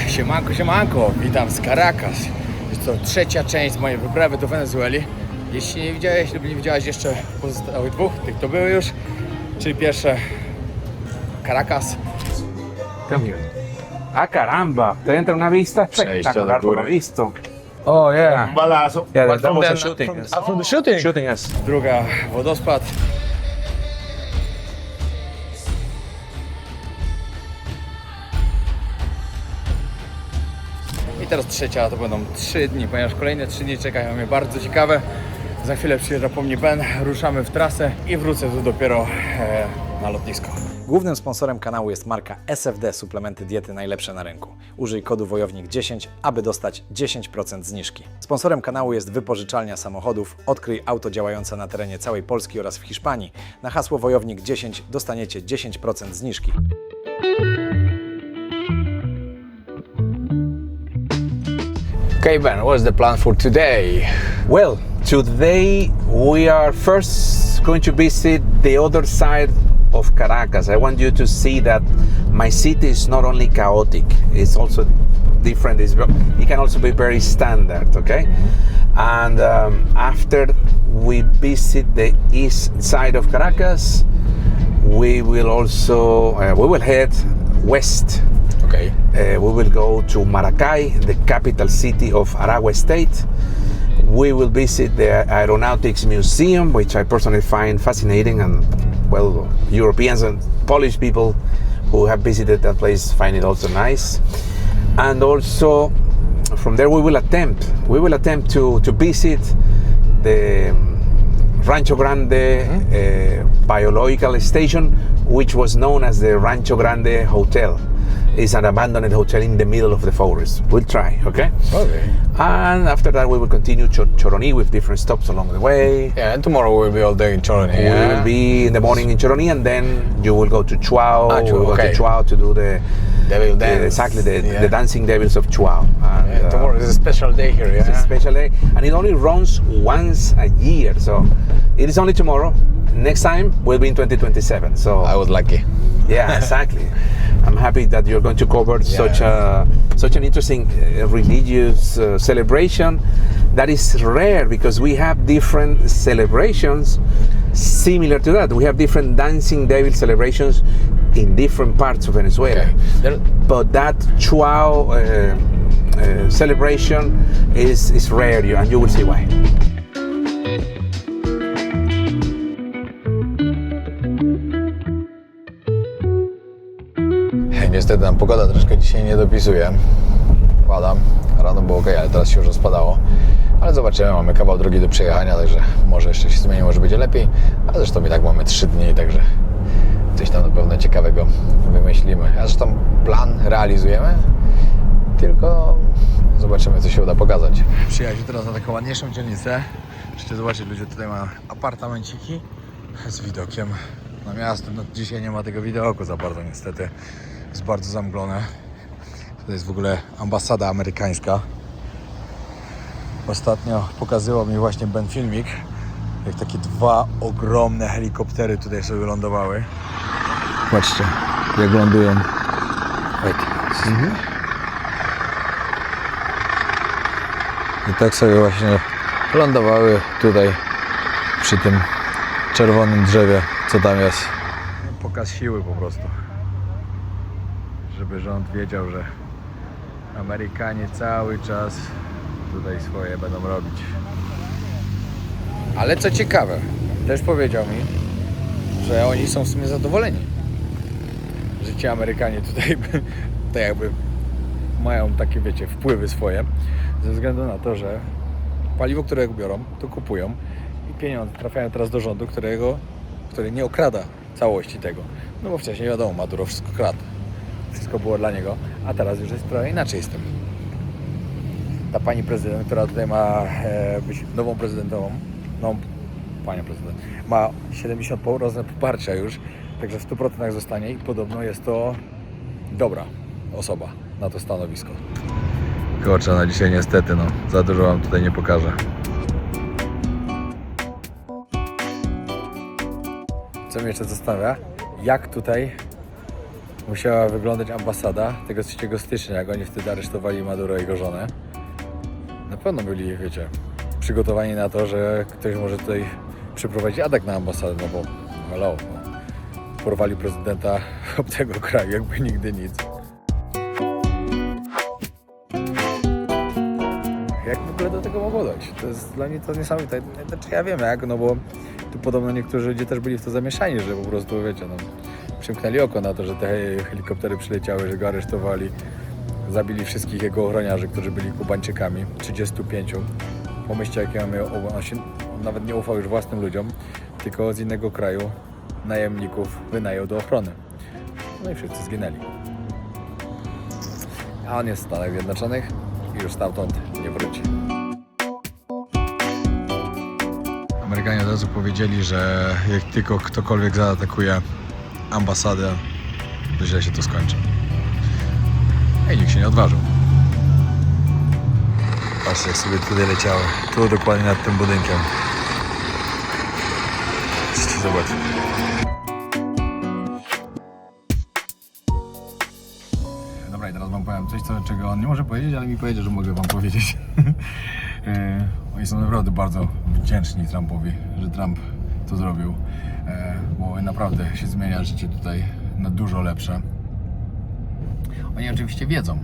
Siemanko, siemanko, witam z Caracas. Jest to trzecia część mojej wyprawy do Wenezueli. Jeśli nie widziałeś lub nie widziałaś jeszcze pozostałych dwóch, tych to były już, czyli pierwsze Caracas. Come here. Ah, caramba, te entra una vista espectacular por lo visto. Oh yeah. Balazo. Yeah, But that was a then- shooting. From the shooting? Shooting us. Druga wodospad. I teraz trzecia, to będą 3 dni, ponieważ kolejne 3 dni czekają mnie bardzo ciekawe. Za chwilę przyjeżdża po mnie Ben, ruszamy w trasę i wrócę tu dopiero na lotnisko. Głównym sponsorem kanału jest marka SFD Suplementy Diety najlepsze na rynku. Użyj kodu wojownik 10, aby dostać 10% zniżki. Sponsorem kanału jest wypożyczalnia samochodów. Odkryj auto działające na terenie całej Polski oraz w Hiszpanii. Na hasło wojownik 10 dostaniecie 10% zniżki. Okay, Ben, what's the plan for today? Well, today we are first going to visit the other side of Caracas. I want you to see that my city is not only chaotic, it's also different. It can also be very standard, okay? And after we visit the east side of Caracas, we will also we will head west. Okay. We will go to Maracay, the capital city of Aragua State. We will visit the Aeronautics Museum, which I personally find fascinating, and well, Europeans and Polish people who have visited that place find it also nice. And also from there we will attempt to visit the Rancho Grande biological station, which was known as the Rancho Grande Hotel. It's an abandoned hotel in the middle of the forest. We'll try, okay? Okay. And after that, we will continue to Choroní with different stops along the way. Yeah, and tomorrow we'll be all day in Choroní. We will be in the morning in Choroní, and then you will go to Chuao. Ah, Chuao, We'll go okay. to Chuao to do the Devil dance. exactly the Yeah. dancing devils of Chuao. And, Yeah, tomorrow is a special day here, it's yeah? a special day, and it only runs once a year. So it is only tomorrow. Next time will be in 2027. So I was lucky. yeah, exactly. I'm happy that you're going to cover such an interesting religious celebration that is rare, because we have different celebrations similar to that. We have different dancing devil celebrations in different parts of Venezuela. Okay. But that Chuao celebration is rare, and you will see why. Niestety nam pogoda troszkę dzisiaj nie dopisuje. Pada, rano było ok, ale teraz się już rozpadało. Ale zobaczymy, mamy kawał drogi do przejechania, także może jeszcze się zmieni, może będzie lepiej. A zresztą i tak mamy 3 dni, także coś tam na pewno ciekawego wymyślimy. A zresztą plan realizujemy, tylko zobaczymy, co się uda pokazać. Przyjechaliśmy teraz na taką ładniejszą dzielnicę. Możecie zobaczyć, ludzie tutaj mają apartamenciki z widokiem na miasto. No, dzisiaj nie ma tego widoku za bardzo niestety. Jest bardzo zamglone. To jest w ogóle ambasada amerykańska. Ostatnio pokazywał mi właśnie Ben filmik, jak takie 2 ogromne helikoptery tutaj sobie lądowały. Patrzcie, jak lądują. I tak sobie właśnie lądowały tutaj przy tym czerwonym drzewie, co tam jest. Pokaz siły po prostu. Żeby rząd wiedział, że Amerykanie cały czas tutaj swoje będą robić. Ale co ciekawe, też powiedział mi, że oni są w sumie zadowoleni, że ci Amerykanie tutaj to jakby mają takie, wiecie, wpływy swoje, ze względu na to, że paliwo, które biorą, to kupują i pieniądze trafiają teraz do rządu, który nie okrada całości tego. No bo wcześniej wiadomo, Maduro wszystko kradł. Wszystko było dla niego, a teraz już jest trochę inaczej z tym. Ta pani prezydent, która tutaj ma być nową prezydentową, panią prezydent, ma 70% poparcia już, także w 100% zostanie i podobno jest to dobra osoba na to stanowisko. Kurczę, na dzisiaj niestety, za dużo wam tutaj nie pokażę. Co mnie jeszcze zastanawia, jak tutaj musiała wyglądać ambasada tego 3 stycznia, jak oni wtedy aresztowali Maduro i jego żonę. Na pewno byli, wiecie, przygotowani na to, że ktoś może tutaj przeprowadzić atak na ambasadę, no bo hello, no, porwali prezydenta obcego kraju, jakby nigdy nic. Jak w ogóle do tego mogło dojść? To jest dla mnie to niesamowite. Znaczy ja wiem jak, no bo tu podobno niektórzy ludzie też byli w to zamieszani, że po prostu, wiecie, no, przymknęli oko na to, że te helikoptery przyleciały, że go aresztowali. Zabili wszystkich jego ochroniarzy, którzy byli Kubańczykami, 35. Pomyślcie, jakie on nawet nie ufał już własnym ludziom, tylko z innego kraju najemników wynajął do ochrony. No i wszyscy zginęli. A on jest w Stanach Zjednoczonych i już stamtąd nie wróci. Amerykanie od razu powiedzieli, że jak tylko ktokolwiek zaatakuje ambasadę, to źle się to skończy. I nikt się nie odważył. Patrzcie, jak sobie tutaj leciały. Tu dokładnie nad tym budynkiem. Zobaczcie. Dobra, i teraz wam powiem coś, czego on nie może powiedzieć, ale mi powiedział, że mogę wam powiedzieć. Oni są naprawdę bardzo wdzięczni Trumpowi, że Trump to zrobił. Bo naprawdę się zmienia życie tutaj na dużo lepsze. Oni oczywiście wiedzą,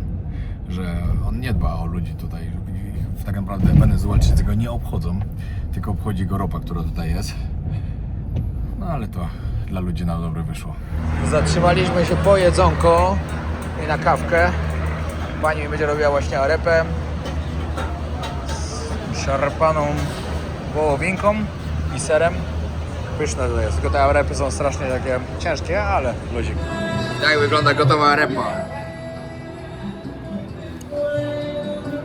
że on nie dba o ludzi tutaj. Tak naprawdę Wenezuelczycy go nie obchodzą, tylko obchodzi go ropa, która tutaj jest. No ale to dla ludzi na dobre wyszło. Zatrzymaliśmy się po jedzonko i na kawkę. Pani mi będzie robiła właśnie arepę z szarpaną wołowinką i serem. Pyszne to jest, tylko te arepy są strasznie takie ciężkie, ale luzik. Tak wygląda gotowa arepa.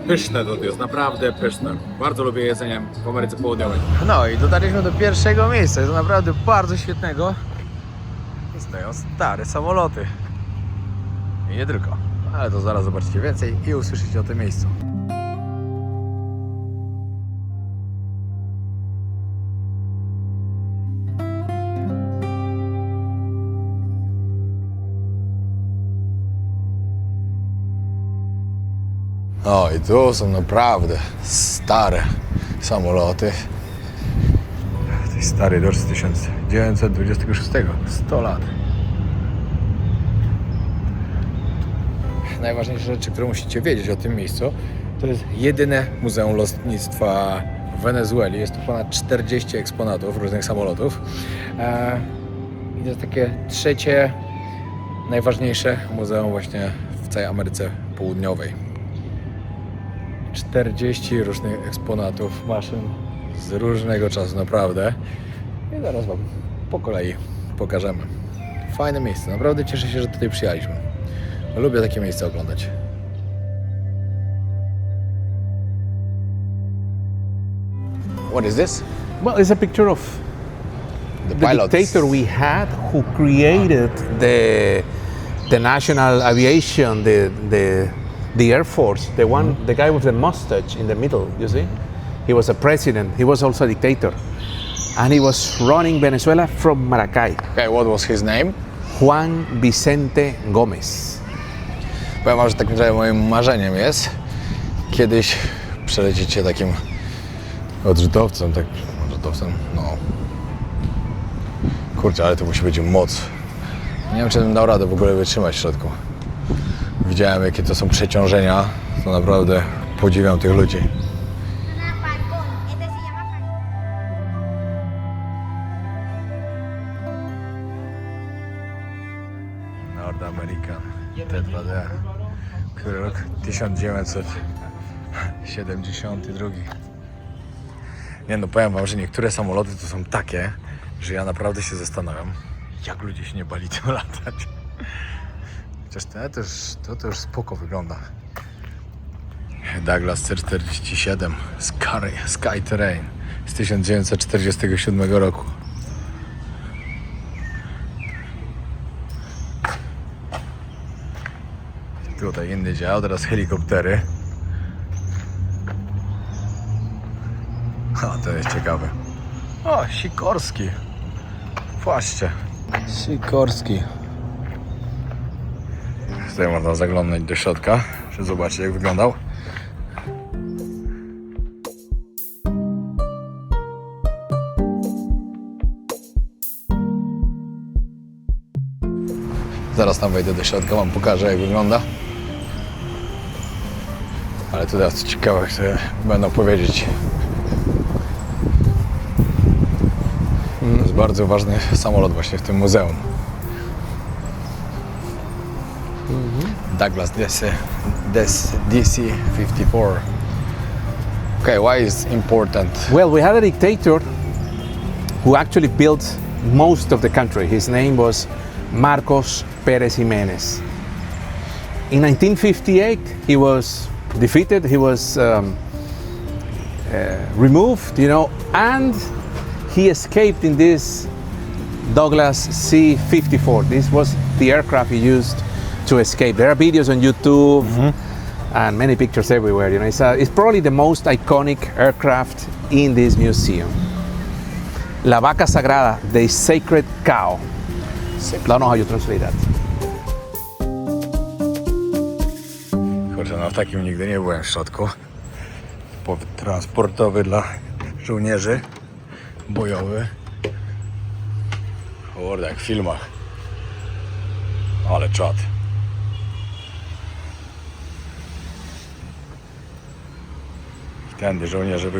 Pyszne to jest, naprawdę pyszne. Bardzo lubię jedzenie w Ameryce Południowej. No i dotarliśmy do pierwszego miejsca, jest to naprawdę bardzo świetnego. I stoją stare samoloty. I nie tylko, ale to zaraz zobaczycie więcej i usłyszycie o tym miejscu. O, i tu są naprawdę stare samoloty. To jest stary Dodge z 1926, 100 lat. Najważniejsze rzeczy, które musicie wiedzieć o tym miejscu, to jest jedyne muzeum lotnictwa w Wenezueli. Jest tu ponad 40 eksponatów różnych samolotów. I to jest takie trzecie najważniejsze muzeum właśnie w całej Ameryce Południowej. 40 różnych eksponatów, maszyn z różnego czasu, naprawdę. I zaraz wam po kolei pokażemy. Fajne miejsce, naprawdę cieszę się, że tutaj przyjechaliśmy. Lubię takie miejsca oglądać. What is this? Well, it's a picture of The the pilots. dictator we had who created the national aviation, the Air Force, the guy with the mustache in the middle, you see? He was a president, he was also a dictator. And he was running Venezuela from Maracay. Okay, what was his name? Juan Vicente Gómez. Powiem wam, że takim trochę moim marzeniem jest kiedyś przelecieć się takim odrzutowcem, no. Kurczę, ale to musi być moc. Nie wiem, czy bym dał radę w ogóle wytrzymać w środku. Widziałem, jakie to są przeciążenia, to naprawdę podziwiam tych ludzi. Nord American T2D, który rok 1972. Nie no, powiem wam, że niektóre samoloty to są takie, że ja naprawdę się zastanawiam, jak ludzie się nie bali tym latać. Chociaż to już spoko wygląda. Douglas C-47 Sky Terrain z 1947 roku. Tutaj inny dział, teraz helikoptery. O, to jest ciekawe. O, Sikorski. Właśnie. Sikorski. Tutaj można zaglądać do środka, żeby zobaczyć, jak wyglądał. Zaraz tam wejdę do środka, wam pokażę, jak wygląda. Ale to teraz co ciekawe, chcę będę powiedzieć. To jest bardzo ważny samolot właśnie w tym muzeum. Douglas DC-54. Okay, why is important? Well, we had a dictator who actually built most of the country. His name was Marcos Pérez Jiménez. In 1958, he was defeated. He was removed, and he escaped in this Douglas C-54. This was the aircraft he used to escape. There are videos on YouTube and many pictures everywhere. It's probably the most iconic aircraft in this museum. La vaca sagrada, the sacred cow. I don't know how you translate that. Kurczę, no w takim nigdy nie byłem w środku. Powód transportowy dla żołnierzy, bojowy. Kurde, jak w filmach. Ale czad. I tędy żołnierze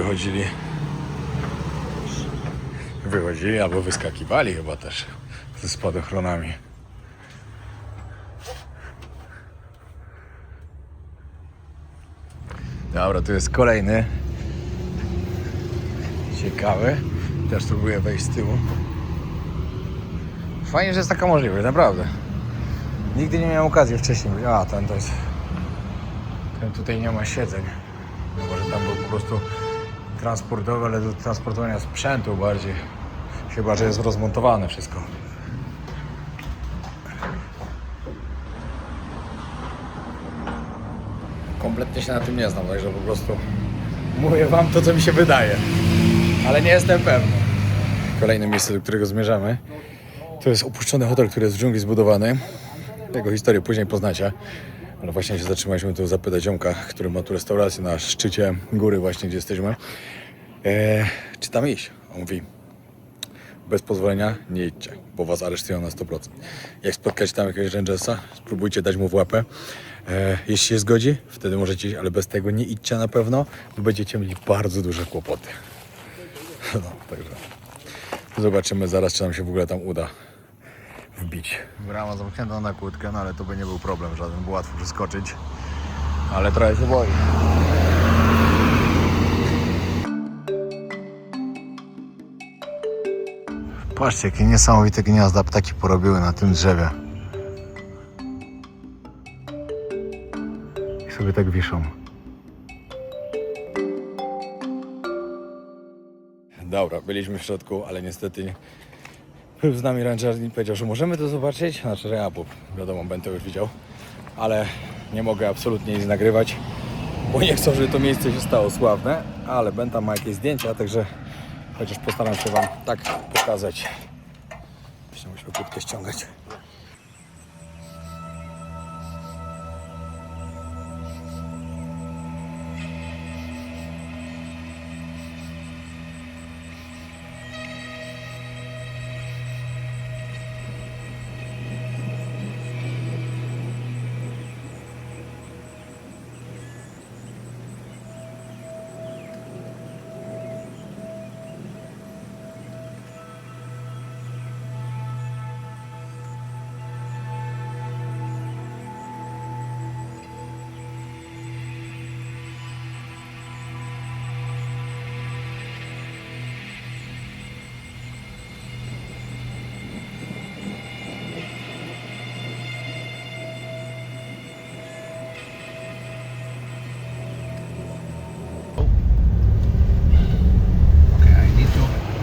wychodzili albo wyskakiwali chyba też ze spadochronami. Dobra, tu jest kolejny. Ciekawy. Też spróbuję wejść z tyłu. Fajnie, że jest taka możliwość, naprawdę. Nigdy nie miałem okazji wcześniej. Ten to jest... Ten tutaj nie ma siedzeń. Może tam był po prostu transportowy, ale do transportowania sprzętu bardziej. Chyba że jest rozmontowane wszystko. Kompletnie się na tym nie znam, także po prostu mówię wam to, co mi się wydaje. Ale nie jestem pewny. Kolejne miejsce, do którego zmierzamy, to jest opuszczony hotel, który jest w dżungli zbudowany. Jego historię później poznacie. Ale właśnie się zatrzymaliśmy tu zapytać ziomka, który ma tu restaurację na szczycie góry właśnie, gdzie jesteśmy. Czy tam iść? On mówi, bez pozwolenia nie idźcie, bo was aresztują na 100%. Jak spotkacie tam jakiegoś rangersa, spróbujcie dać mu w łapę. Jeśli się zgodzi, wtedy możecie iść, ale bez tego nie idźcie na pewno, bo będziecie mieli bardzo duże kłopoty. No, także zobaczymy zaraz, czy nam się w ogóle tam uda wbić. Brama zamknięta na kłódkę, no ale to by nie był problem żaden, było łatwo przeskoczyć. Ale trochę się boi. Patrzcie, jakie niesamowite gniazda ptaki porobiły na tym drzewie. I sobie tak wiszą. Dobra, byliśmy w środku, ale niestety był z nami ranger i powiedział, że możemy to zobaczyć. Znaczy, że ja, bo wiadomo, będę już widział. Ale nie mogę absolutnie nic nagrywać, bo nie chcę, żeby to miejsce się stało sławne. Ale Benta ma jakieś zdjęcia, także chociaż postaram się wam tak pokazać. Jeszcze musimy krótko ściągać.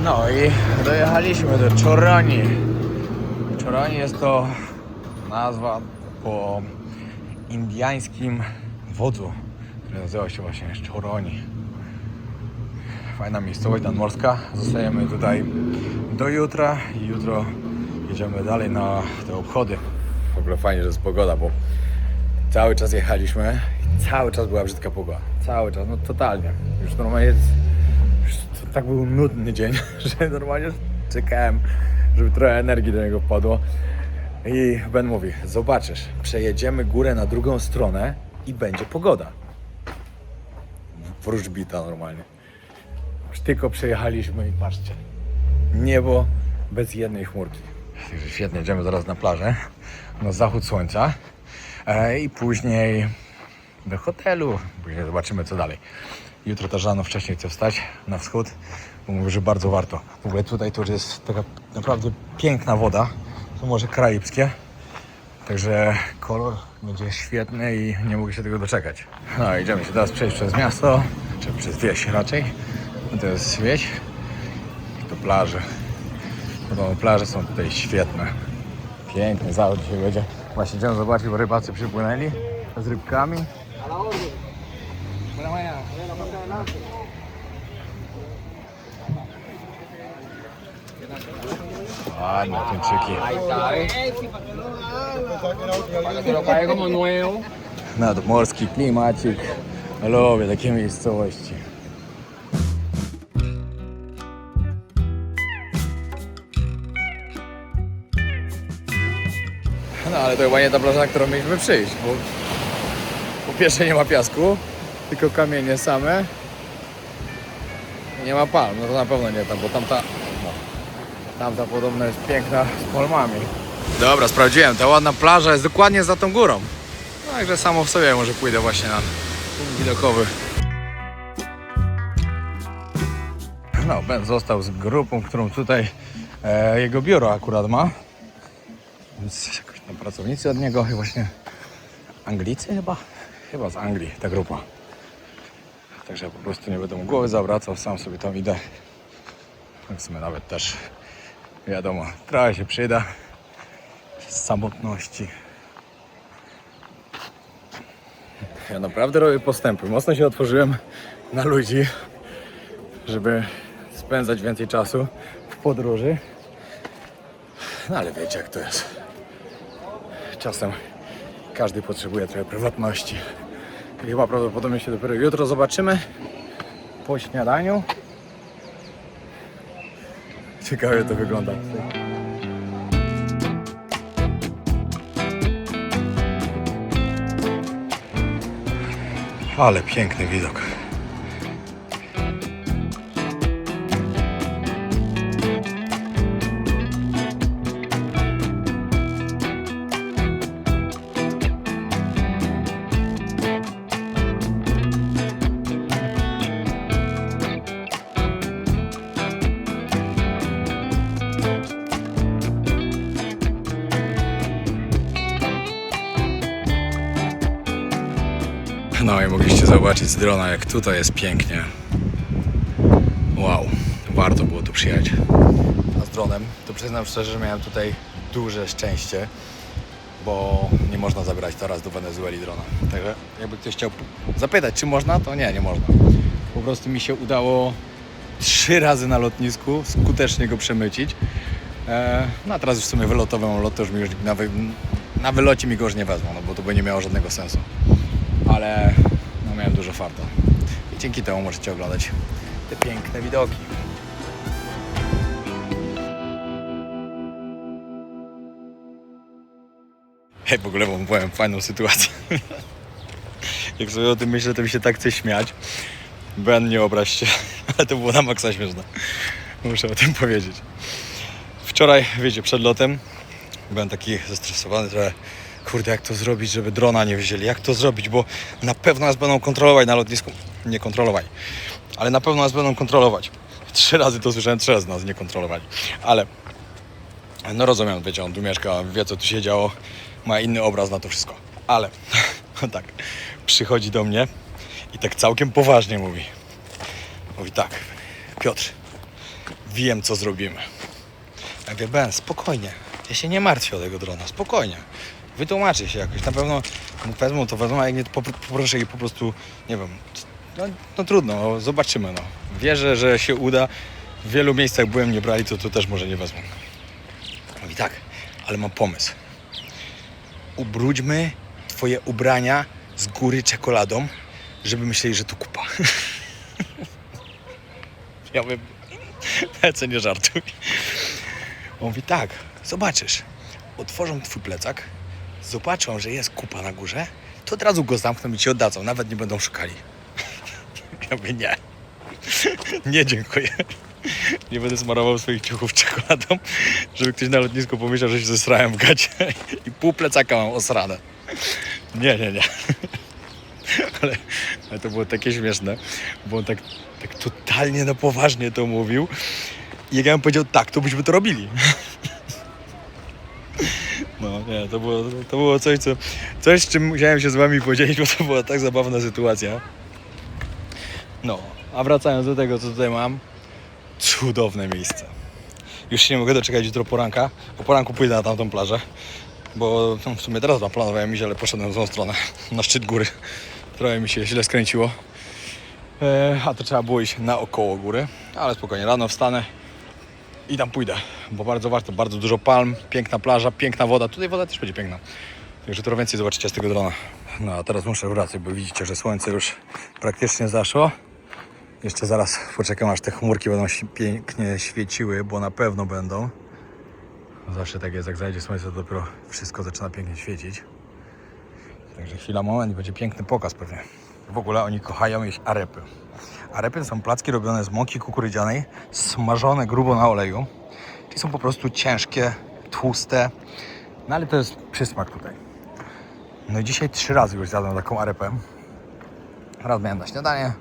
No i dojechaliśmy do Choroni. Choroni jest to nazwa po indyjskim wodzu, który nazywa się właśnie Choroni. Fajna miejscowość nadmorska. Zostajemy tutaj do jutra i jutro jedziemy dalej na te obchody. W ogóle fajnie, że jest pogoda, bo Cały czas jechaliśmy i cały czas była brzydka pogoda. Cały czas, no totalnie. Już normalnie jest, już to tak był nudny dzień, że normalnie czekałem, żeby trochę energii do niego wpadło. I Ben mówi, zobaczysz, przejedziemy górę na drugą stronę i będzie pogoda. Wróżbita normalnie. Już tylko przejechaliśmy i patrzcie. Niebo bez jednej chmurki. Także świetnie, idziemy zaraz na plażę, na zachód słońca i później do hotelu. Później zobaczymy co dalej. Jutro też rano wcześniej chcę wstać na wschód, bo mówię, że bardzo warto. W ogóle tutaj to już jest taka naprawdę piękna woda. To Morze Karaibskie. Także kolor będzie świetny i nie mogę się tego doczekać. No idziemy się teraz przejść przez miasto, czy przez wieś raczej. No to jest wieś i do plaży. Podobno plaże są tutaj świetne. Piękny zachód dzisiaj będzie. Właśnie idziemy zobaczyć, bo rybacy przypłynęli z rybkami. Ładne tuńczyki. Nadmorski klimacik. Lubię takie miejscowości. No ale to chyba nie ta plaża, na którą mieliśmy przyjść, bo po pierwsze nie ma piasku, tylko kamienie same. Nie ma palm, no to na pewno nie tam, bo tamta podobno jest piękna z palmami. Dobra, sprawdziłem, ta ładna plaża jest dokładnie za tą górą. No, także samo w sobie może pójdę właśnie na punkt widokowy. No, Ben został z grupą, którą tutaj jego biuro akurat ma. Więc jakoś tam pracownicy od niego i właśnie Anglicy chyba z Anglii ta grupa. Także po prostu nie będę mu głowy zawracał, sam sobie tam idę. W sumie nawet też wiadomo, trochę się przyda z samotności. Ja naprawdę robię postępy. Mocno się otworzyłem na ludzi, żeby spędzać więcej czasu w podróży. No ale wiecie jak to jest. Czasem każdy potrzebuje trochę prywatności. I chyba prawdopodobnie się dopiero jutro zobaczymy po śniadaniu. Ciekawie to wygląda. Ale piękny widok. No i mogliście zobaczyć z drona, jak tutaj jest pięknie. Wow, warto było tu przyjechać. A z dronem, to przyznam szczerze, że miałem tutaj duże szczęście, bo nie można zabrać teraz do Wenezueli drona. Także jakby ktoś chciał zapytać, czy można, to nie można. Po prostu mi się udało 3 razy na lotnisku skutecznie go przemycić. No a teraz już w sumie wylotowy mam lot, to już mi już na wylocie mi go już nie wezmą, no bo to by nie miało żadnego sensu. Ale no, miałem dużo farta i dzięki temu możecie oglądać te piękne widoki. Hej, w ogóle wam powiem fajną sytuację. Jak sobie o tym myślę, to mi się tak chce śmiać. Ben, nie obraź się, ale to było na maksa śmieszne. Muszę o tym powiedzieć. Wczoraj, wiecie, przed lotem byłem taki zestresowany trochę. Kurde, jak to zrobić, żeby drona nie wzięli? Jak to zrobić? Bo na pewno nas będą kontrolować na lotnisku. Nie kontrolowali, ale na pewno nas będą kontrolować. 3 razy to słyszałem, 3 razy nas nie kontrolowali. Ale no rozumiem, wiecie, on tu mieszka, wie co tu się działo, ma inny obraz na to wszystko. Ale tak, przychodzi do mnie i tak całkiem poważnie mówi. Mówi tak, Piotr, wiem co zrobimy. Ja mówię, Ben, spokojnie, ja się nie martwię o tego drona, spokojnie. Wytłumaczy się jakoś, na pewno wezmą to, a jak nie, to poproszę ich po prostu, nie wiem, no trudno, zobaczymy, no. Wierzę, że się uda, w wielu miejscach byłem, nie brali, to też może nie wezmą. Mówi tak, ale mam pomysł. Ubrudźmy twoje ubrania z góry czekoladą, żeby myśleli, że to kupa. Ja mówię, co nie żartuj. On mówi, tak, zobaczysz, otworzą twój plecak, zobaczą, że jest kupa na górze, to od razu go zamkną i ci oddadzą, nawet nie będą szukali. Ja mówię, nie. Nie, dziękuję. Nie będę smarował swoich ciuchów czekoladą, żeby ktoś na lotnisku pomyślał, że się zesrałem w gacie i pół plecaka mam osrane. Nie. Ale to było takie śmieszne, bo on tak totalnie na poważnie to mówił. I jak ja bym powiedział tak, to byśmy to robili. No nie, to było coś, z czym musiałem się z wami podzielić, bo to była tak zabawna sytuacja. No, a wracając do tego, co tutaj mam, cudowne miejsce. Już się nie mogę doczekać jutro poranka. Po poranku pójdę na tamtą plażę, bo w sumie teraz planowałem iść, ale poszedłem w tą stronę, na szczyt góry. Trochę mi się źle skręciło, a to trzeba było iść naokoło góry, ale spokojnie, rano wstanę i tam pójdę, bo bardzo warto, bardzo dużo palm, piękna plaża, piękna woda, tutaj woda też będzie piękna, także trochę więcej zobaczycie z tego drona. No a teraz muszę wracać, bo widzicie, że słońce już praktycznie zaszło. Jeszcze zaraz poczekam, aż te chmurki będą pięknie świeciły, bo na pewno będą. Zawsze tak jest, jak zajdzie słońce, to dopiero wszystko zaczyna pięknie świecić. Także chwila, moment i będzie piękny pokaz pewnie. W ogóle oni kochają jeść arepy. Arepy to są placki robione z mąki kukurydzianej, smażone grubo na oleju. Czyli są po prostu ciężkie, tłuste. No ale to jest przysmak tutaj. No i dzisiaj 3 razy już zjadłem taką arepę. Raz miałem na śniadanie,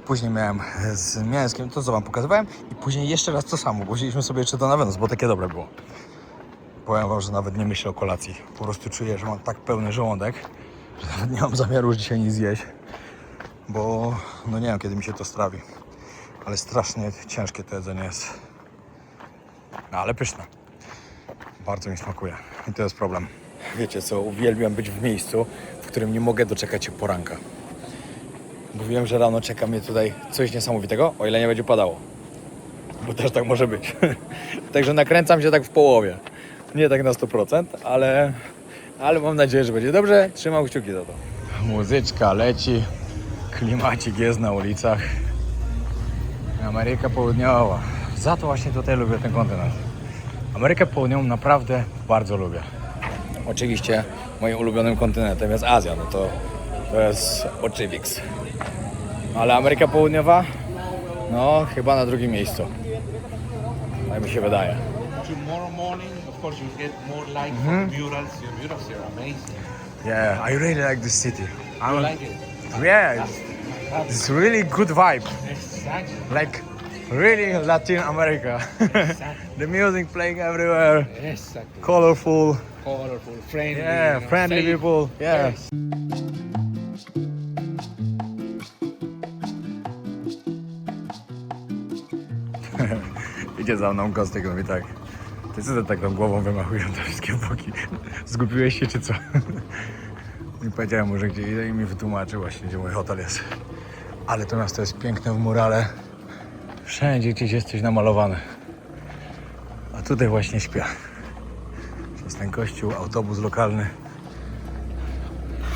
później miałem z mięskiem, to co wam pokazywałem. I później jeszcze raz to samo, bo wzięliśmy sobie jeszcze to na wynos, bo takie dobre było. Powiem wam, że nawet nie myślę o kolacji. Po prostu czuję, że mam tak pełny żołądek, że nawet nie mam zamiaru już dzisiaj nic zjeść. Bo no nie wiem, kiedy mi się to strawi. Ale strasznie ciężkie to jedzenie jest. No ale pyszne. Bardzo mi smakuje. I to jest problem. Wiecie co, uwielbiam być w miejscu, w którym nie mogę doczekać się poranka. Bo wiem, że rano czeka mnie tutaj coś niesamowitego, o ile nie będzie padało. Bo też tak może być. Także nakręcam się tak w połowie. Nie tak na 100%, ale mam nadzieję, że będzie dobrze. Trzymam kciuki za to. Muzyczka leci, klimacik jest na ulicach. Ameryka Południowa. Za to właśnie tutaj lubię ten kontynent. Amerykę Południową naprawdę bardzo lubię. Oczywiście moim ulubionym kontynentem jest Azja, no to jest oczywiks. Ale Ameryka Południowa, no chyba na drugim miejscu. Tak mi się wydaje. Tomorrow morning, of course, you get more likes for murals. Your murals are amazing. Yeah, I really like this city. You like it? Yeah, it's really good vibe. Exactly. Like really Latin America. The music playing everywhere. Exactly. Colorful. Colorful, friendly. Yeah, you know, friendly safe. people. Yeah. Yes. Idzie za mną Kostek, mówi tak. Ty co ty tak tą głową wymachują te wszystkie boki? Zgubiłeś się czy co? I powiedziałem mu, że gdzie idę i mi wytłumaczył właśnie, gdzie mój hotel jest. Ale to miasto jest piękne w murale. Wszędzie gdzieś jest coś namalowane. A tutaj właśnie śpię. Przez ten kościół, autobus lokalny.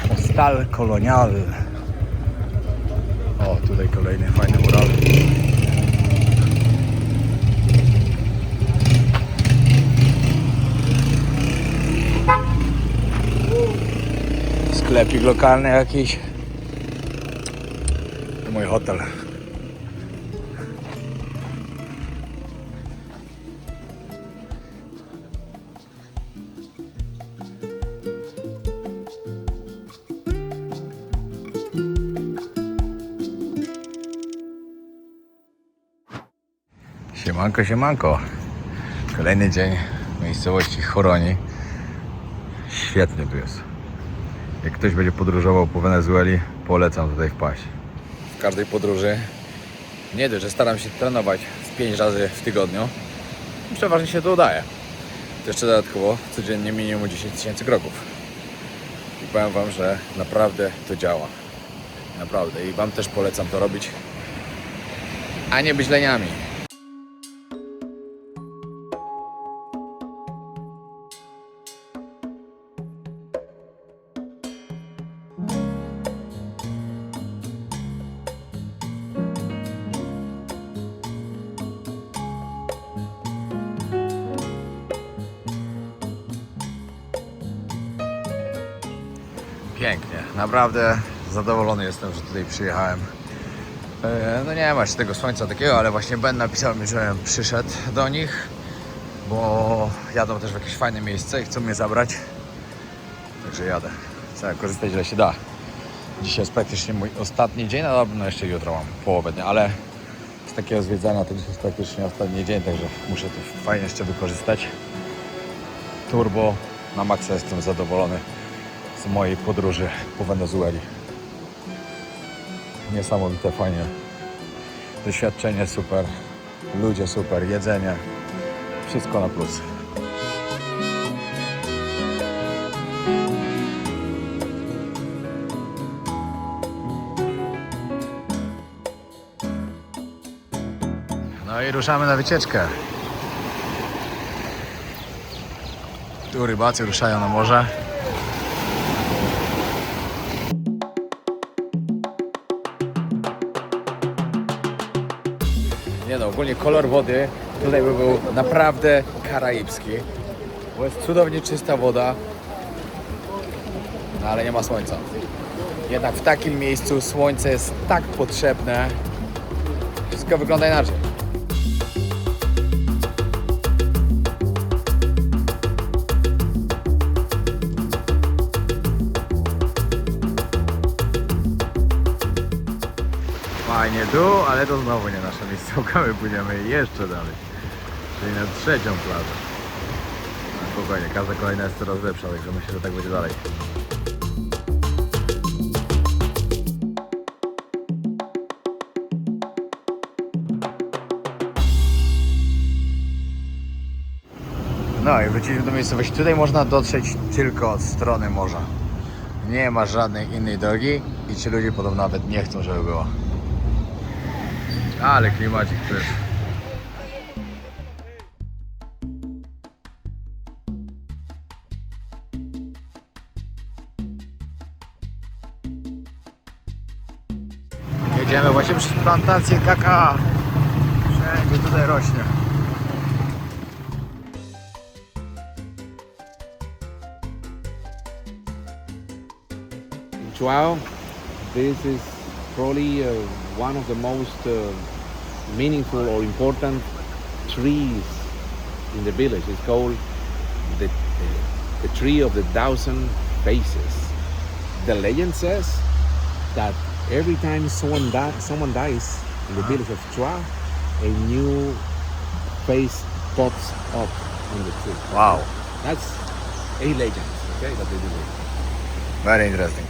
Hostal Colonial. O, tutaj kolejny fajny mural. Sklepik lokalny jakiś. To mój hotel. Siemanko, siemanko. Kolejny dzień w miejscowości Choroni. Świetnie tu jest. Jak ktoś będzie podróżował po Wenezueli, polecam tutaj wpaść. W każdej podróży nie dość, że staram się trenować z 5 razy w tygodniu. I przeważnie się to udaje. To jeszcze dodatkowo codziennie minimum 10 000 kroków. I powiem wam, że naprawdę to działa. Naprawdę. I wam też polecam to robić. A nie być leniami. Naprawdę zadowolony jestem, że tutaj przyjechałem. No nie ma jeszcze tego słońca takiego, ale właśnie Ben napisał mi, że przyszedł do nich, bo jadą też w jakieś fajne miejsce i chcą mnie zabrać. Także jadę. Chcę korzystać ile się da. Dzisiaj jest praktycznie mój ostatni dzień, no jeszcze jutro mam połowę dnia, ale z takiego zwiedzania to dzisiaj jest praktycznie ostatni dzień, także muszę to fajnie jeszcze wykorzystać. Turbo na maksa, jestem zadowolony z mojej podróży po Wenezueli. Niesamowite, fajnie. Doświadczenie super, ludzie super, jedzenie, wszystko na plus. No i ruszamy na wycieczkę. Tu rybacy ruszają na morze. Nie no, ogólnie kolor wody tutaj by był naprawdę karaibski. Bo jest cudownie czysta woda, no ale nie ma słońca. Jednak w takim miejscu słońce jest tak potrzebne. Wszystko wygląda inaczej. Fajnie tu, ale to znowu nie nasza miejscówka, my płyniemy jeszcze dalej. Czyli na trzecią plażę. No, spokojnie, każda kolejna jest coraz lepsza, także myślę, że tak będzie dalej. No i wróciliśmy do miejscowości. Tutaj można dotrzeć tylko od strony morza. Nie ma żadnej innej drogi i ci ludzie podobno nawet nie chcą, żeby było. Ale klimacik też. Jedziemy właśnie przez plantację kakao. Wszędzie tutaj rośnie. Joao, this is probably one of the most meaningful or important trees in the village. It's called the tree of the 1,000 faces. The legend says that every time someone dies in the village of Chua, a new face pops up on the tree. Wow, That's a legend, okay, that they believe. very interesting.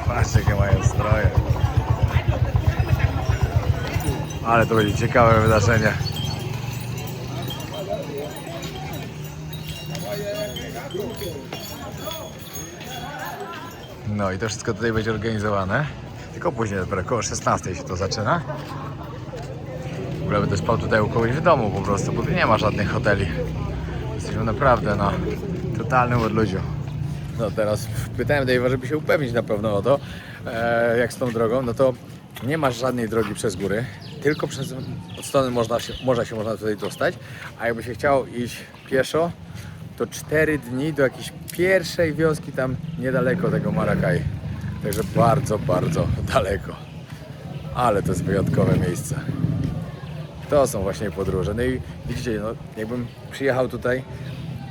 Patrzcie, jakie mają stroje. Ale to będzie ciekawe wydarzenie. No i to wszystko tutaj będzie organizowane. Tylko później, dopiero około 16 się to zaczyna. W ogóle będę spał tutaj u kogoś w domu po prostu, bo tu nie ma żadnych hoteli. Jesteśmy naprawdę na totalnym odludziu. No teraz pytałem Dave'a, żeby się upewnić na pewno o to, jak z tą drogą, no to nie masz żadnej drogi przez góry, tylko od strony morza się można tutaj dostać, a jakby się chciało iść pieszo, to 4 dni do jakiejś pierwszej wioski tam niedaleko tego Maracay. Także bardzo, bardzo daleko. Ale to jest wyjątkowe miejsce. To są właśnie podróże. No i widzicie, no, jakbym przyjechał tutaj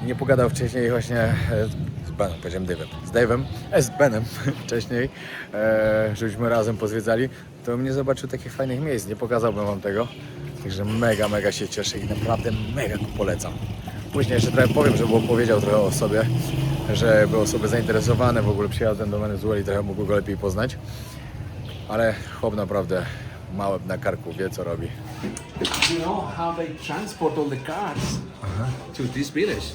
i nie pogadał wcześniej właśnie z Benem, powiedziałem Dave'em, z Benem wcześniej, żebyśmy razem pozwiedzali, to bym nie zobaczył takich fajnych miejsc, nie pokazałbym wam tego. Także mega, mega się cieszę i naprawdę mega polecam. Później jeszcze trochę powiem, żeby opowiedział trochę o sobie, żeby osoby zainteresowane w ogóle przyjazdem do Wenezueli trochę mogły go lepiej poznać. Ale chłop naprawdę mały na karku, wie co robi. You know how they transport all the cars to this village,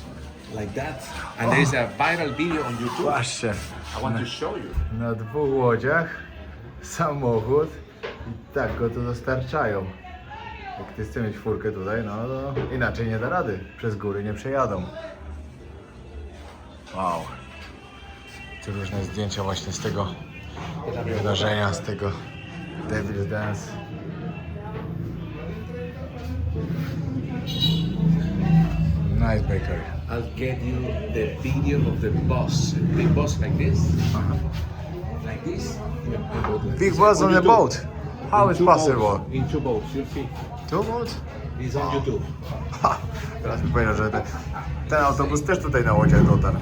like that. And there is a viral video on YouTube. Patrzcie, I want to show you. na 2 łodziach samochód i tak go tu dostarczają. Jak ty chcesz mieć furkę tutaj, no to inaczej nie da rady. Przez góry nie przejadą. Wow. Tu różne zdjęcia właśnie z tego wydarzenia z tego Devil's Dance. Nice bakery. I'll get you the video of the boss. Big boss like this. Like this. Big boss on the boat. How is possible? In two boats, you'll see. Two boats? It's on YouTube. Ha! Teraz mi powiedział, że ten autobus też tutaj na łodziach dotarł.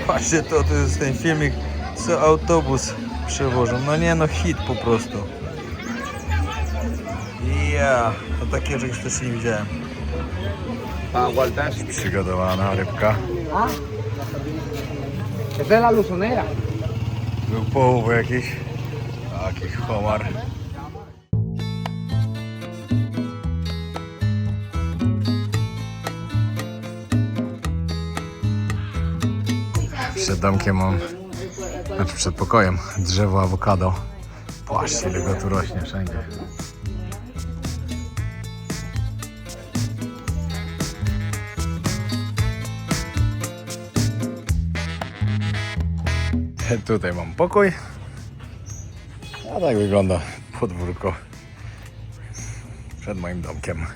Patrzcie, to jest ten filmik, co autobus przewożą. No nie no, hit po prostu. To takiego czegoś też nie widziałem. Przygotowana rybka. Esta es la luzonera. Był połów jakiś. Taki homar. Przed domkiem mam, znaczy przed pokojem, drzewo awokado. Patrzcie, ile go tu rośnie wszędzie. Tutaj mam pokój. A tak wygląda podwórko przed moim domkiem.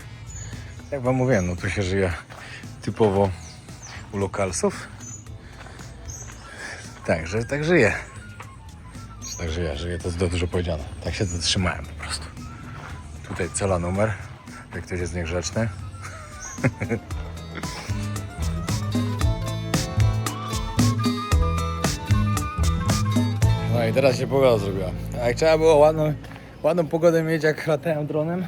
Jak wam mówiłem, no tu się żyje typowo u lokalsów. Tak żyję. Żyję to jest dużo powiedziane. Tak się zatrzymałem po prostu. Tutaj cela numer, jak ktoś jest niegrzeczny. No i teraz się pogoda zrobiła. A jak trzeba było ładną pogodę mieć, jak latałem dronem,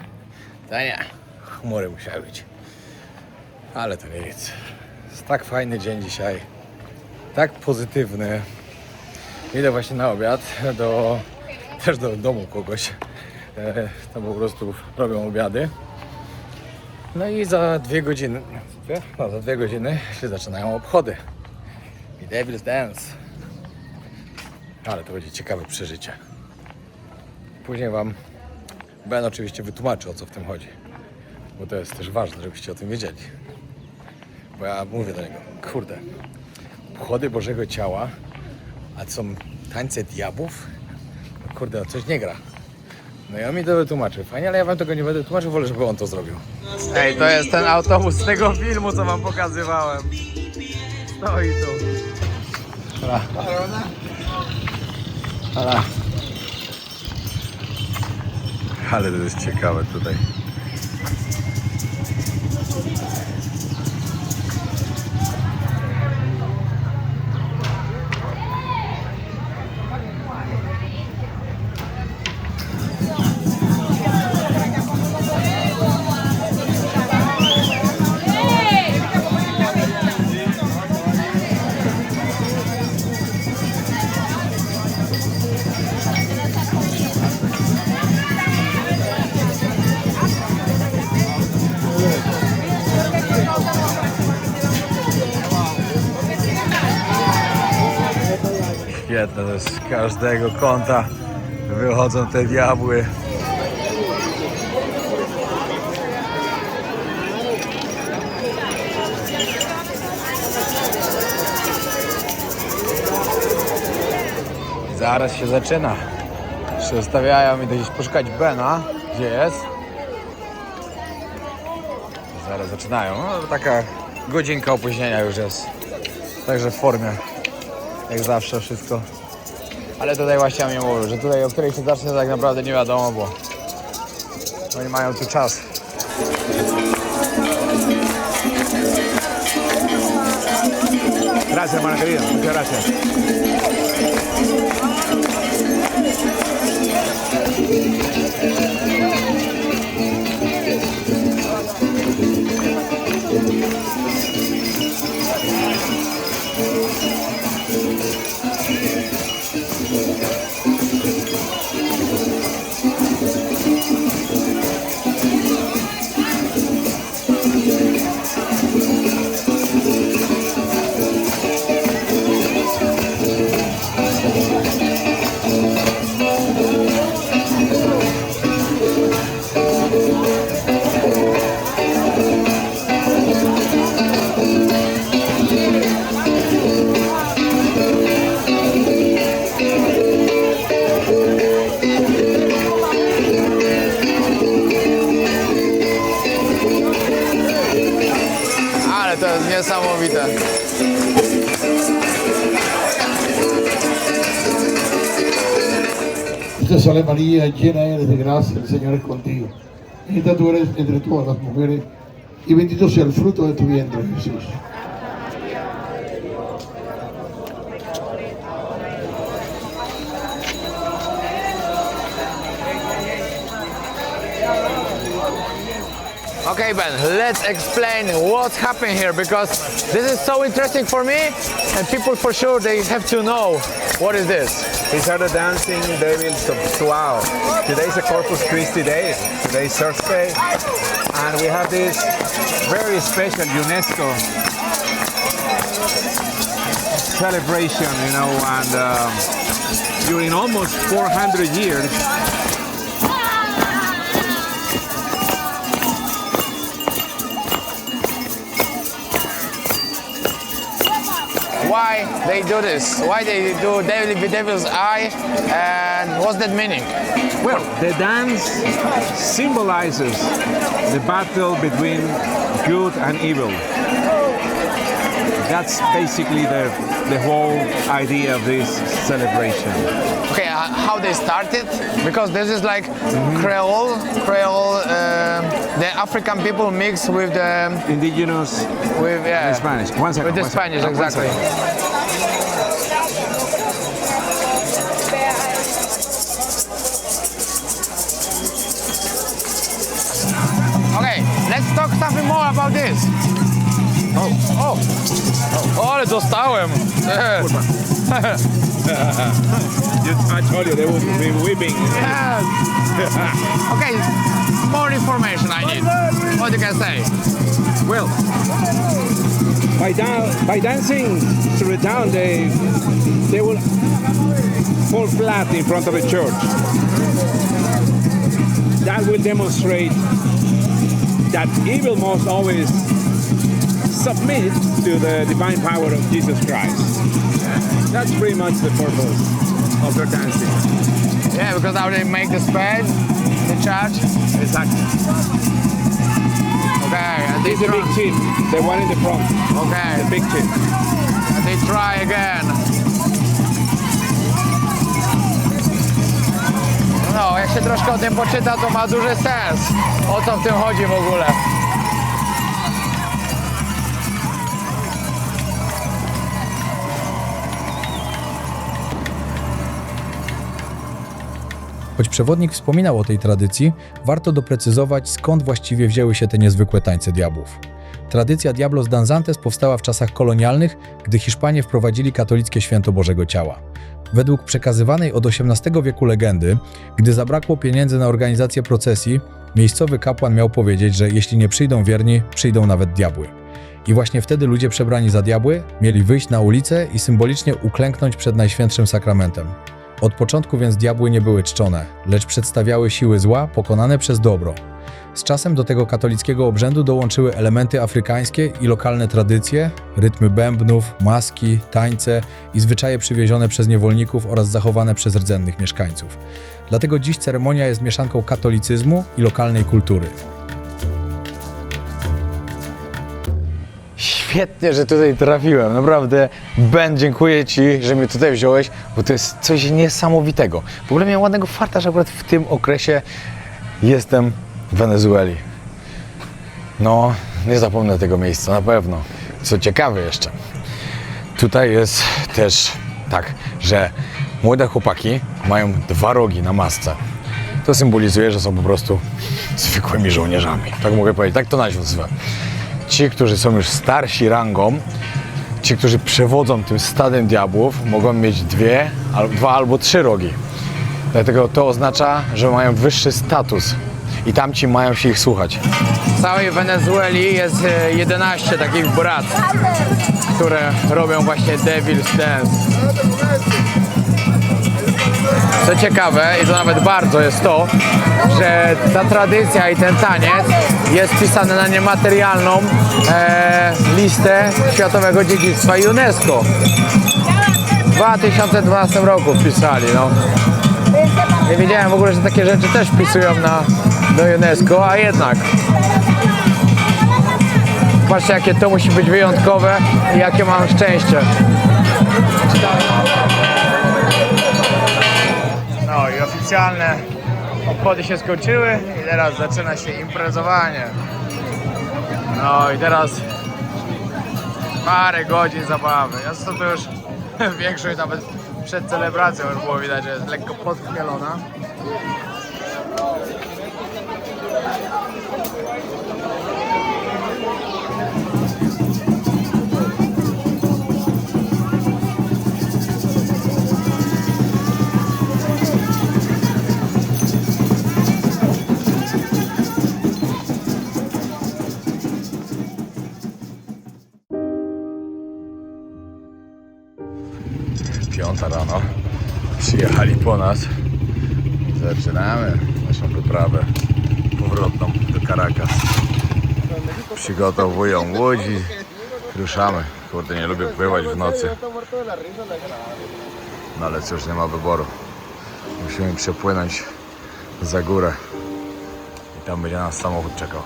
to nie, chmury musiały być. Ale to nie nic. Jest tak fajny dzień dzisiaj. Tak pozytywny. Idę właśnie na obiad też do domu kogoś. Tam po prostu robią obiady. No i za 2 godziny, za 2 godziny się zaczynają obchody. I Devil's Dance. Ale to będzie ciekawe przeżycie. Później wam Ben oczywiście wytłumaczy, o co w tym chodzi. Bo to jest też ważne, żebyście o tym wiedzieli. Bo ja mówię do niego, kurde, obchody Bożego Ciała, a co są tańce diabłów? No kurde, coś nie gra. No i on mi to wytłumaczy. Fajnie, ale ja wam tego nie będę tłumaczył, wolę, żeby on to zrobił. Ej, to jest ten autobus z tego filmu, co wam pokazywałem. No i tu. Ale to jest ciekawe tutaj. Świetne, to jest z każdego kąta wychodzą te diabły. Zaraz się zaczyna. Przestawiają mi gdzieś poszukać Bena. Gdzie jest? Zaraz zaczynają. No, taka godzinka opóźnienia już jest. Także w formie. Jak zawsze wszystko. Ale tutaj właśnie mnie mówią, że tutaj o której się zacznie tak naprawdę nie wiadomo, bo oni mają tu czas. Gracias, hermana querida. Muchas gracias. niesamowite. Te salve María, llena eres de gracia, el Señor es contigo. Bendita tú eres entre todas las mujeres y bendito sea el fruto de tu vientre, Jesús. Okay, Ben, let's explain what's happening here, because this is so interesting for me, and people for sure they have to know what is this. These are the dancing devils of Suao. Today is a Corpus Christi day, today is Thursday, and we have this very special UNESCO celebration, you know, and during almost 400 years, Why they do this? Why they do Devil's Eye, and what's that meaning? well, the dance symbolizes the battle between good and evil. That's basically the whole idea of this celebration. Okay, how they started? Because this is like Creole, the African people mix with the Indigenous yeah, Spanish. One second. with the one Spanish, second. One exactly. second. Okay, let's talk something more about this. O, ale dostałem. I told you they would be weeping. Yes. Okay, more information I need. What you can say? Well, by dancing through the town, they will fall flat in front of the church. That will demonstrate that evil must always submit to the divine power of Jesus Christ. That's pretty much the purpose of their dancing. Yeah, because now they make the spade, the church. Exactly. Okay, and they This is the big try, chief, the one in the front, okay, the big chief. and they try again. No, jak się troszkę o tym poczyta, to ma duży sens. O co w tym chodzi w ogóle? Choć przewodnik wspominał o tej tradycji, warto doprecyzować, skąd właściwie wzięły się te niezwykłe tańce diabłów. Tradycja Diablos Danzantes powstała w czasach kolonialnych, gdy Hiszpanie wprowadzili katolickie święto Bożego Ciała. Według przekazywanej od XVIII wieku legendy, gdy zabrakło pieniędzy na organizację procesji, miejscowy kapłan miał powiedzieć, że jeśli nie przyjdą wierni, przyjdą nawet diabły. I właśnie wtedy ludzie przebrani za diabły mieli wyjść na ulicę i symbolicznie uklęknąć przed Najświętszym Sakramentem. Od początku więc diabły nie były czczone, lecz przedstawiały siły zła pokonane przez dobro. Z czasem do tego katolickiego obrzędu dołączyły elementy afrykańskie i lokalne tradycje, rytmy bębnów, maski, tańce i zwyczaje przywiezione przez niewolników oraz zachowane przez rdzennych mieszkańców. Dlatego dziś ceremonia jest mieszanką katolicyzmu i lokalnej kultury. Świetnie, że tutaj trafiłem. Naprawdę, Ben, dziękuję Ci, że mnie tutaj wziąłeś, bo to jest coś niesamowitego. W ogóle miałem ładnego farta, że akurat w tym okresie jestem w Wenezueli. No, nie zapomnę tego miejsca, na pewno. Co ciekawe jeszcze, tutaj jest też tak, że młode chłopaki mają 2 rogi na masce. To symbolizuje, że są po prostu zwykłymi żołnierzami. Tak mogę powiedzieć, tak to nazwę. Ci, którzy są już starsi rangą, ci, którzy przewodzą tym stadem diabłów, mogą mieć 2 albo 3 rogi. Dlatego to oznacza, że mają wyższy status i tamci mają się ich słuchać. W całej Wenezueli jest 11 takich bractw, które robią właśnie Devil's Dance. Co ciekawe, i to nawet bardzo, jest to, że ta tradycja i ten taniec jest wpisany na niematerialną listę Światowego Dziedzictwa UNESCO. W 2012 roku wpisali. No. Nie wiedziałem w ogóle, że takie rzeczy też wpisują do UNESCO, a jednak. Patrzcie, jakie to musi być wyjątkowe i jakie mam szczęście. No i oficjalne obchody się skończyły i teraz zaczyna się imprezowanie. No i teraz parę godzin zabawy. Ja to już większość nawet przed celebracją już było widać, że jest lekko podchmielona. Piąta rano, przyjechali po nas, zaczynamy naszą wyprawę powrotną do Caracas. Przygotowują łodzi, ruszamy. Kurde, nie lubię pływać w nocy, no ale cóż, nie ma wyboru. Musimy przepłynąć za górę i tam będzie nas samochód czekał.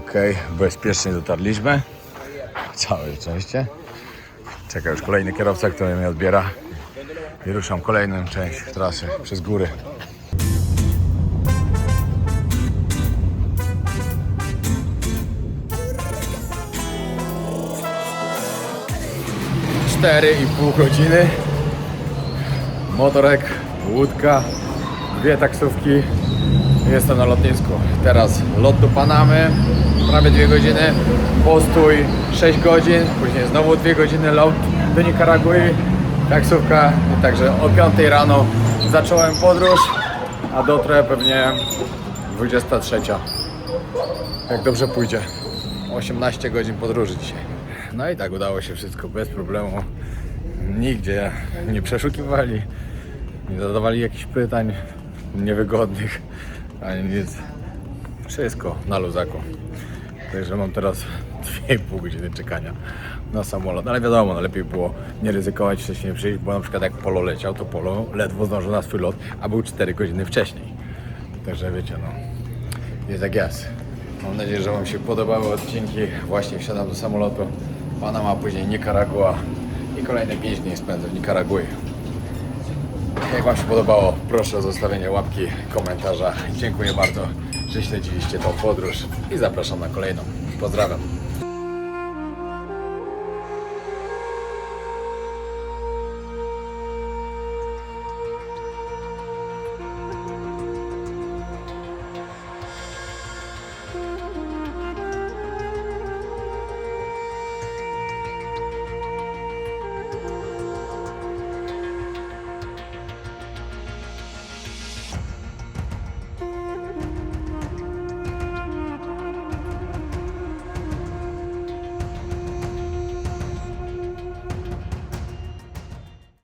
Okej, bezpiecznie dotarliśmy. Całe szczęście. Czeka już kolejny kierowca, który mnie odbiera. I ruszam kolejną część trasy przez góry. Cztery i pół godziny. Motorek, łódka, 2 taksówki. Jestem na lotnisku. Teraz lot do Panamy, prawie 2 godziny, postój 6 godzin, później znowu 2 godziny lot do Nikaragui, taksówka. I także o 5 rano zacząłem podróż, a dotrę pewnie 23. Jak dobrze pójdzie. 18 godzin podróży dzisiaj. No i tak udało się wszystko bez problemu. Nigdzie nie przeszukiwali, nie zadawali jakichś pytań niewygodnych, ani nic. Wszystko na luzaku. Także mam teraz 2,5 godziny czekania na samolot. Ale wiadomo, no lepiej było nie ryzykować, wcześniej przyjść, bo na przykład jak Polo leciał, to Polo ledwo zdążył na swój lot, a był 4 godziny wcześniej. Także wiecie, no, jest jak jest. Mam nadzieję, że Wam się podobały odcinki. Właśnie wsiadam do samolotu. Panama, później Nikaragua i kolejne 5 dni spędzę w Nikaragui. Jak Wam się podobało, proszę o zostawienie łapki, komentarza. Dziękuję bardzo, że śledziliście tą podróż i zapraszam na kolejną. Pozdrawiam.